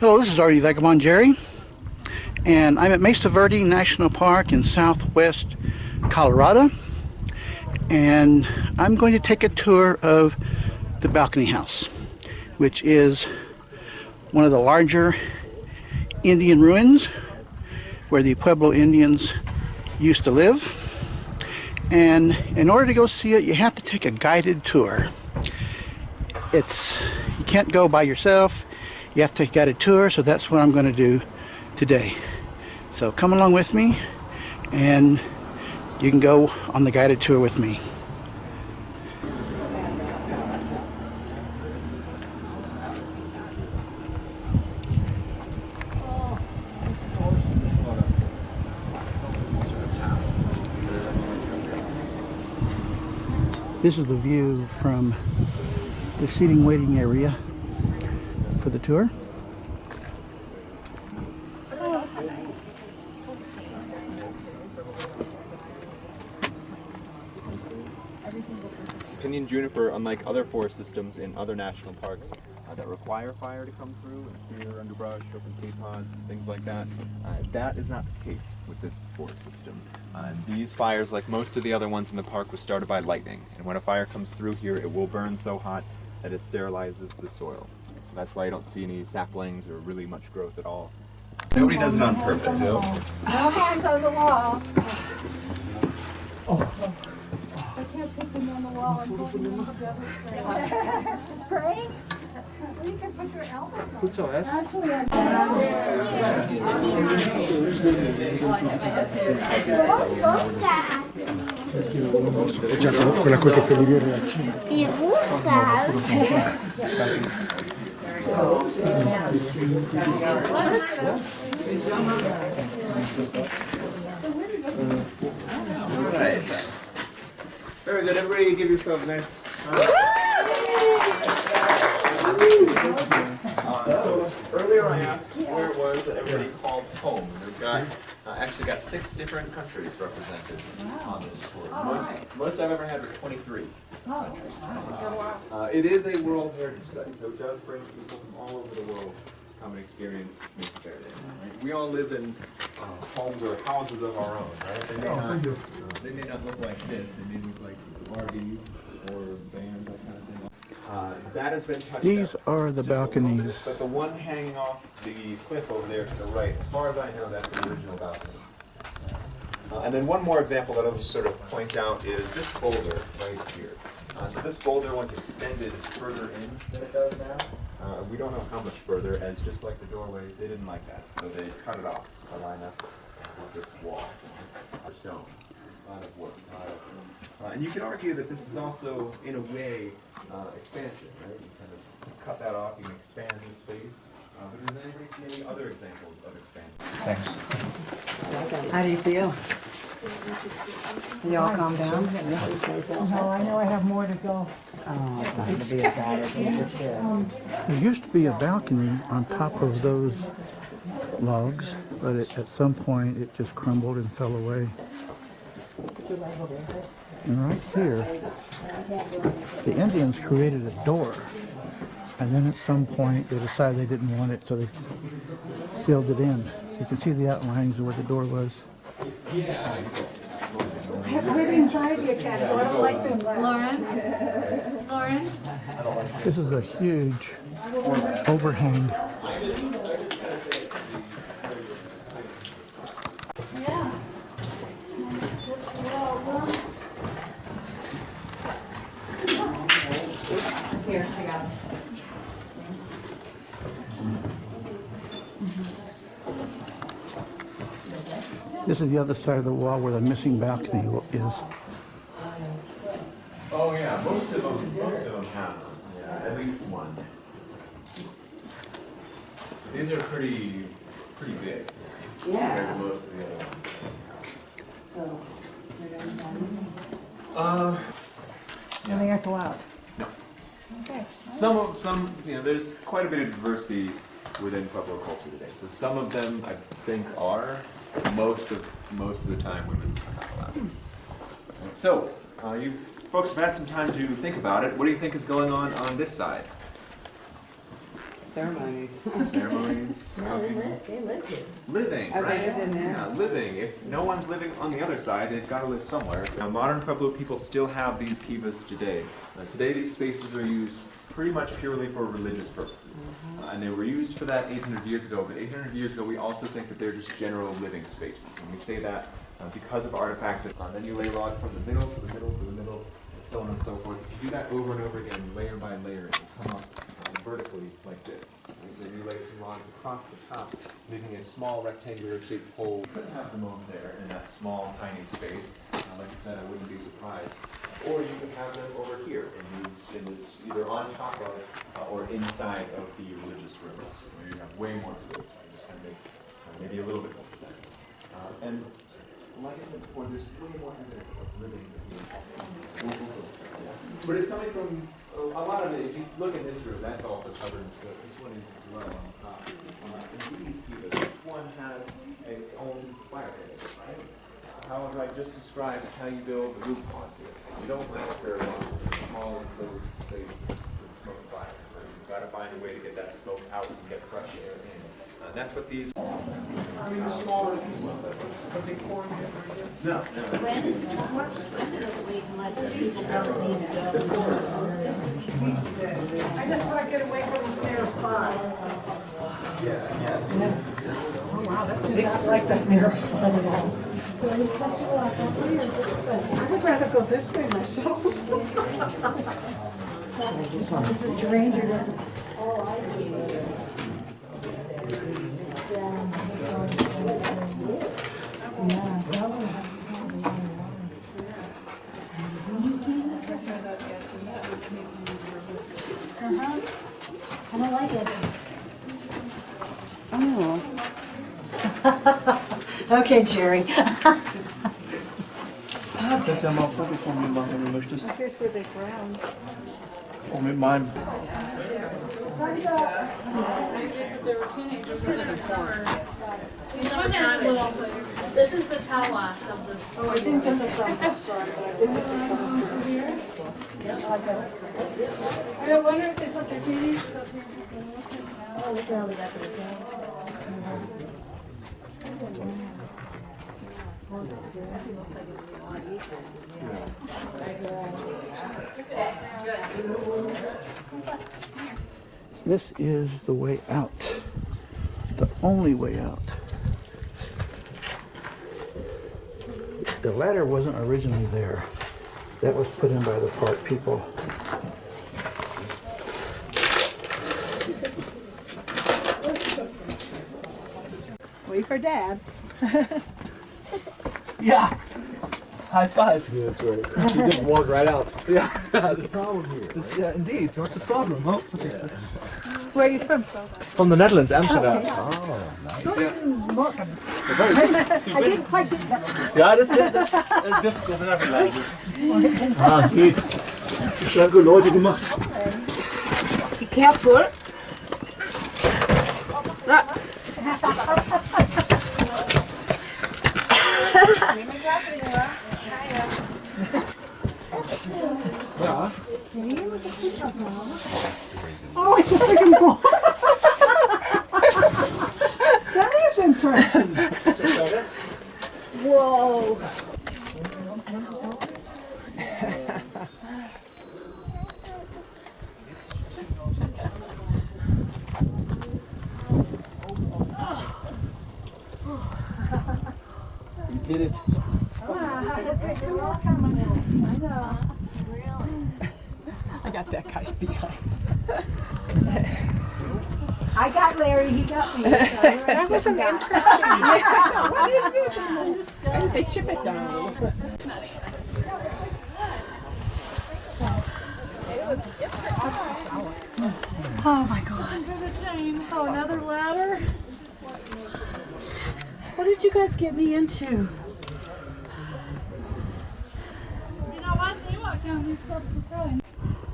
Hello, this is RV Vagabond Jerry, and I'm at Mesa Verde National Park in southwest Colorado, and I'm going to take a tour of the Balcony House, which is one of the larger Indian ruins where the Pueblo Indians used to live. And in order to go see it, you have to take a guided tour. You can't go by yourself. You have to take a guided tour, so that's what I'm going to do today. So come along with me, and you can go on the guided tour with me. This is the view from the seating waiting area for the tour. Pinyon juniper, unlike other forest systems in other national parks that require fire to come through and clear underbrush, open seed pods, things like that, that is not the case with this forest system. These fires, like most of the other ones in the park, was started by lightning, and when a fire comes through here, it will burn so hot that it sterilizes the soil. So that's why you don't see any saplings or really much growth at all. Nobody does it on purpose. No hands on the wall. I can't put them on the wall and put them on together. Pray? You can put your elbows on. Actually, Quella coi capelli veri al Right. Very good. Everybody give yourself a nice so earlier I asked where it was that everybody called home. We've got actually got 6 different countries represented on this tour. Most I've ever had was 23 countries. It is a World Heritage Site, so it does bring people from all over the world to come and experience Mesa Verde. We all live in homes or houses of our own, right? They may not look like this. They may look like RVs or vans, that kind of thing. That has been touched These up are the balconies. bit, but the one hanging off the cliff over there to the right, as far as I know, that's the original balcony. And then one more example that I'll just sort of point out is this boulder right here. So this boulder once extended further in than it does now. We don't know how much further, as just like the doorway, they didn't like that, so they cut it off to line up with this wall. Stone. A lot of work. And you can argue that this is also, in a way, expansion, right? You kind of cut that off, you can expand this space. But does anybody see any other examples of expansion? Thanks. How do you feel? You all calm down? No, I know I have more to go. There used to be a balcony on top of those logs, but at some point it just crumbled and fell away. And right here, the Indians created a door, and then at some point they decided they didn't want it, so they filled it in. So you can see the outlines of where the door was. I have pretty anxiety attacks, so I don't like them last. Lauren? This is a huge overhang. Yeah. Here, I got it. This is the other side of the wall where the missing balcony is. Oh yeah, most of them have them. Yeah, at least one. These are pretty big compared to most of the other ones. And they have to go out. No. Okay. Some, there's quite a bit of diversity within Pueblo culture today. So some of them, I think, are. Most of the time, women are not allowed. So, you folks have had some time to think about it. What do you think is going on this side? Ceremonies. Ceremonies, walking. They live here. Living, Oh, right? they lived in there? Yeah, living. If no one's living on the other side, they've got to live somewhere. Now, modern Pueblo people still have these kivas today. Today, these spaces are used pretty much purely for religious purposes. And they were used for that 800 years ago, but 800 years ago, we also think that they're just general living spaces. And we say that because of artifacts. Then you lay log from the middle to the middle to the middle, and so on and so forth. If you do that over and over again, layer by layer, it will come up vertically like this. Then you lay some logs across the top, making a small rectangular shaped hole. You could have them over there in that small, tiny space. Like I said, I wouldn't be surprised. Or you could have them over here in this either on top of or inside of the religious rooms, where you have way more space. Right? Just kind of makes maybe a little bit more sense. And like I said before, there's way more evidence of living here. But it's coming from a lot of it. If you look at this room, that's also covered in soot. This one is as well on top. And these kivas, each one has its own fire pit, right? However, I just described how you build the roof onto it. You don't last very long in a small enclosed space with a smoke fire. Right? You've got to find a way to get that smoke out and get fresh air in. And that's what these. I mean, the smaller piece of the big corn. No. I just want to get away from the narrow spot. Oh wow, that's not like that narrow spot at all. So are we supposed to go out that way or this way? I would rather go this way myself. As long as Mr. Ranger doesn't. I don't like edges. Oh. Okay, Jerry. Kannst ja mal ein Foto von mir machen, wenn du möchtest. Here's where they ground. Oh, mit meinem. This one has little, this is the tawas of the. Oh, I didn't get the thumbs up, sorry. I wonder if they put their TVs up here. Oh, look how we got the This is the way out. The only way out. The ladder wasn't originally there. That was put in by the park people. Wait for Dad. Yeah. High five. Yeah, that's right. You just walk right out. Yeah. That's the problem here. Yeah, indeed. What's the problem? Oh. Where are you from? From the Netherlands, Amsterdam. I didn't quite get that. Ja, das ist difficult in every language. Ah, geht. Ich habe Leute gemacht. Be careful. Ja. Oh, it's a freaking ball. That is interesting. Whoa. You did it. There's two more coming. I know. I got that guy's behind. I got Larry, he got me. That was an interesting. What is this? They chip it down a little bit. Oh my God. Oh, another ladder? What did you guys get me into? You know what? They walk down these steps with them.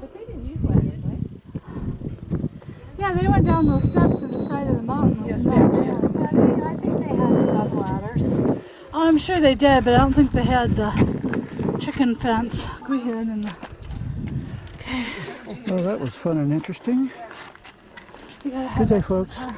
But they didn't use ladders, right? Yeah, they went down those steps to the side of the mountain. Yes, they did. I think they had some ladders. Oh, I'm sure they did, but I don't think they had the chicken fence. Go ahead and. Well, that was fun and interesting. You gotta have Good day, that folks. car.